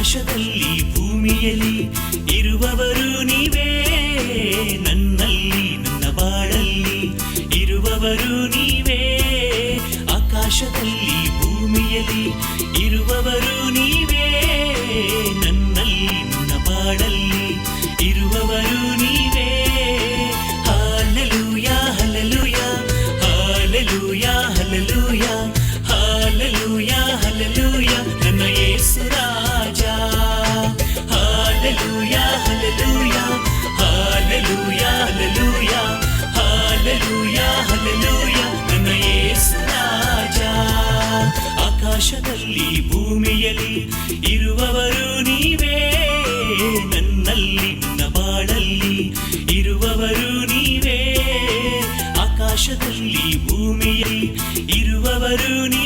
ಆಕಾಶದಲ್ಲಿ ಭೂಮಿಯಲ್ಲಿ ಇರುವವರು ನೀವೇ, ನನ್ನಲ್ಲಿ ನನ್ನ ಬಾಳಲ್ಲಿ ಇರುವವರು ನೀವೇ. ಆಕಾಶದಲ್ಲಿ ಭೂಮಿಯಲ್ಲಿ ಇರುವವರು ನೀವೇ, ನನ್ನಲ್ಲಿ ನನ್ನ ಬಾಳಲ್ಲಿ ಇರುವವರು ನೀವೇ. Hallelujah hallelujah hallelujah hallelujah hallelujah hallelujah ನನ್ನ ಯೇಸು ರಾಜ. Hallelujah hallelujah hallelujah hallelujah hallelujah hallelujah ನನ್ನ ಯೇಸು ರಾಜ. ಆಕಾಶದಲ್ಲಿ ಭೂಮಿಯಲ್ಲಿ ಇರುವವರು ನೀವೇ, ನನ್ನಲ್ಲಿ ನನ್ನ ಬಾಳಲ್ಲಿ ಇರುವವರು ನೀವೇ. ಆಕಾಶದಲ್ಲಿ ಭೂಮಿಯಲ್ಲಿ ಇರುವವರು ನೀವೇ,